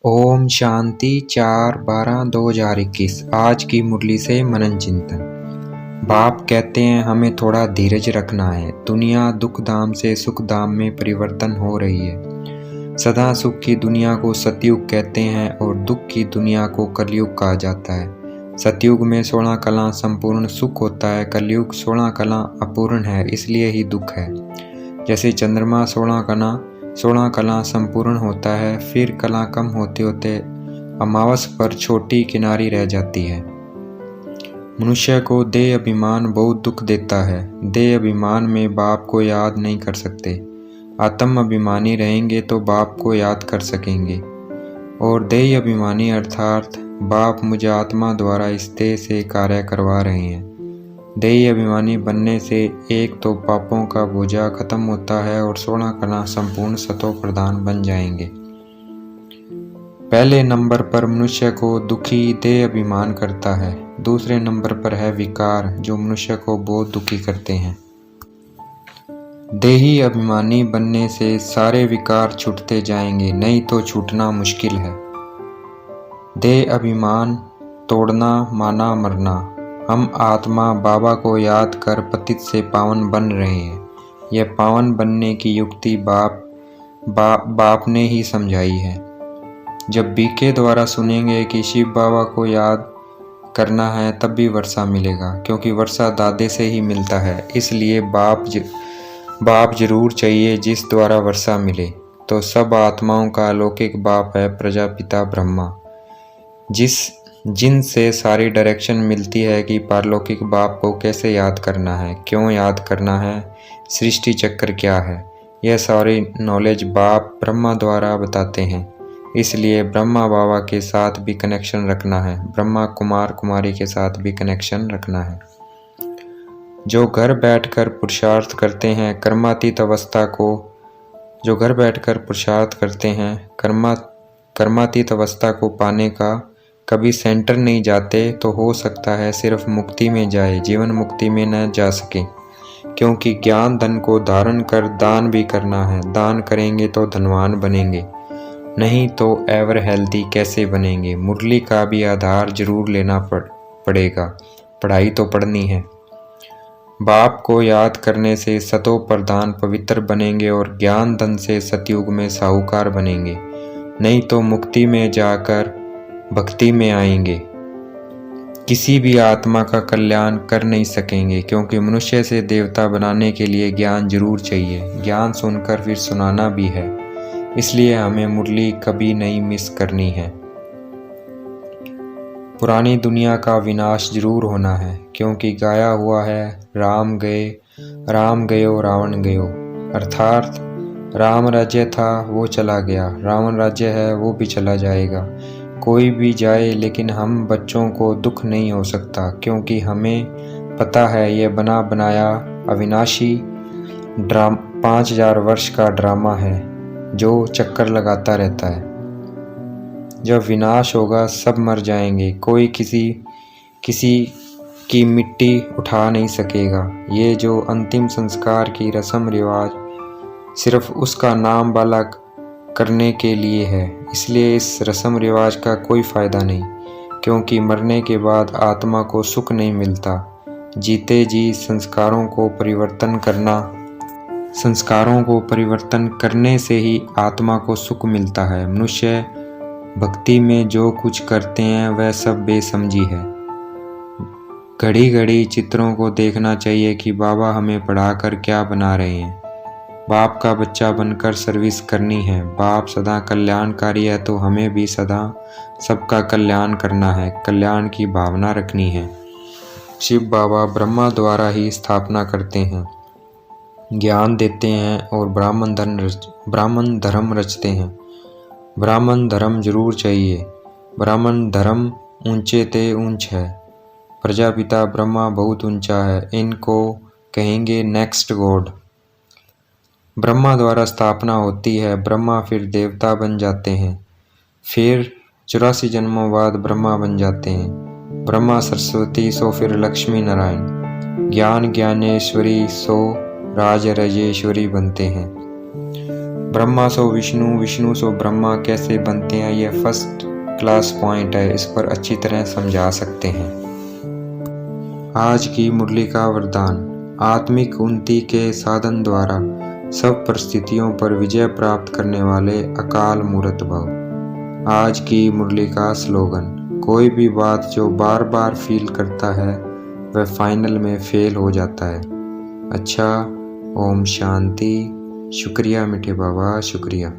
ओम शांति 4/12/2021। आज की मुरली से मनन चिंतन। बाप कहते हैं हमें थोड़ा धीरज रखना है। दुनिया दुख धाम से सुख धाम में परिवर्तन हो रही है। सदा सुख की दुनिया को सतयुग कहते हैं और दुख की दुनिया को कलयुग कहा जाता है। सतयुग में 16 कला संपूर्ण सुख होता है। कलयुग 16 कला अपूर्ण है, इसलिए ही दुख है। जैसे चंद्रमा 16 कला संपूर्ण होता है, फिर कला कम होते होते अमावस पर छोटी किनारी रह जाती है। मनुष्य को देह अभिमान बहुत दुख देता है। देह अभिमान में बाप को याद नहीं कर सकते। आत्म अभिमानी रहेंगे तो बाप को याद कर सकेंगे। और देह अभिमानी अर्थात बाप मुझे आत्मा द्वारा इस देह से कार्य करवा रहे हैं। देही अभिमानी बनने से एक तो पापों का बोझा खत्म होता है और 16 कला संपूर्ण सतो प्रधान बन जाएंगे। पहले नंबर पर मनुष्य को दुखी देह अभिमान करता है। दूसरे नंबर पर है विकार, जो मनुष्य को बहुत दुखी करते हैं। देही अभिमानी बनने से सारे विकार छूटते जाएंगे, नहीं तो छूटना मुश्किल है। देह अभिमान तोड़ना माना मरना। हम आत्मा बाबा को याद कर पतित से पावन बन रहे हैं। यह पावन बनने की युक्ति बाप ने ही समझाई है। जब बीके द्वारा सुनेंगे कि शिव बाबा को याद करना है तब भी वर्षा मिलेगा, क्योंकि वर्षा दादे से ही मिलता है। इसलिए बाप जरूर चाहिए जिस द्वारा वर्षा मिले। तो सब आत्माओं का अलौकिक बाप है प्रजापिता ब्रह्मा, जिनसे सारी डायरेक्शन मिलती है कि पारलौकिक बाप को कैसे याद करना है, क्यों याद करना है, सृष्टि चक्र क्या है। यह सारी नॉलेज बाप ब्रह्मा द्वारा बताते हैं। इसलिए ब्रह्मा बाबा के साथ भी कनेक्शन रखना है, ब्रह्मा कुमार कुमारी के साथ भी कनेक्शन रखना है। जो घर बैठकर पुरुषार्थ करते हैं कर्मातीत अवस्था को पाने का कभी सेंटर नहीं जाते तो हो सकता है सिर्फ मुक्ति में जाए, जीवन मुक्ति में न जा सके। क्योंकि ज्ञान धन को धारण कर दान भी करना है। दान करेंगे तो धनवान बनेंगे, नहीं तो एवर हेल्दी कैसे बनेंगे। मुरली का भी आधार जरूर लेना पड़ेगा, पढ़ाई तो पढ़नी है। बाप को याद करने से सतो प्रधान पवित्र बनेंगे और ज्ञान धन से सतयुग में साहूकार बनेंगे, नहीं तो मुक्ति में जाकर भक्ति में आएंगे। किसी भी आत्मा का कल्याण कर नहीं सकेंगे, क्योंकि मनुष्य से देवता बनाने के लिए ज्ञान जरूर चाहिए। ज्ञान सुनकर फिर सुनाना भी है, इसलिए हमें मुरली कभी नहीं मिस करनी है। पुरानी दुनिया का विनाश जरूर होना है, क्योंकि गाया हुआ है राम गयो रावण गयो। अर्थात राम राज्य था वो चला गया, रावण राज्य है वो भी चला जाएगा। कोई भी जाए लेकिन हम बच्चों को दुख नहीं हो सकता, क्योंकि हमें पता है यह बना बनाया अविनाशी 5000 वर्ष का ड्रामा है जो चक्कर लगाता रहता है। जब विनाश होगा सब मर जाएंगे, कोई किसी की मिट्टी उठा नहीं सकेगा। ये जो अंतिम संस्कार की रस्म रिवाज सिर्फ उसका नाम वाला करने के लिए है, इसलिए इस रस्म रिवाज का कोई फायदा नहीं, क्योंकि मरने के बाद आत्मा को सुख नहीं मिलता। जीते जी संस्कारों को परिवर्तन करने से ही आत्मा को सुख मिलता है। मनुष्य भक्ति में जो कुछ करते हैं वह सब बेसमझी है। घड़ी घड़ी चित्रों को देखना चाहिए कि बाबा हमें पढ़ाकर क्या बना रहे हैं। बाप का बच्चा बनकर सर्विस करनी है। बाप सदा कल्याणकारी है तो हमें भी सदा सबका कल्याण करना है, कल्याण की भावना रखनी है। शिव बाबा ब्रह्मा द्वारा ही स्थापना करते हैं, ज्ञान देते हैं और ब्राह्मण धर्म रचते हैं। ब्राह्मण धर्म जरूर चाहिए। ब्राह्मण धर्म ऊंचे ते ऊंच है। प्रजापिता ब्रह्मा बहुत ऊंचा है, इनको कहेंगे नेक्स्ट गॉड। ब्रह्मा द्वारा स्थापना होती है, ब्रह्मा फिर देवता बन जाते हैं, फिर 84 जन्मों बाद ब्रह्मा बन जाते हैं। ब्रह्मा सरस्वती सो फिर लक्ष्मी नारायण, ज्ञान ज्ञानेश्वरी सो राज राजेश्वरी बनते हैं। ब्रह्मा सो विष्णु, विष्णु सो ब्रह्मा कैसे बनते हैं, यह फर्स्ट क्लास पॉइंट है, इस पर अच्छी तरह समझा सकते हैं। आज की मुरली का वरदान, आत्मिक उन्नति के साधन द्वारा सब परिस्थितियों पर विजय प्राप्त करने वाले अकाल मूर्त भव। आज की मुरली का स्लोगन, कोई भी बात जो बार बार फील करता है वह फाइनल में फेल हो जाता है। अच्छा, ओम शांति। शुक्रिया मीठे बाबा, शुक्रिया।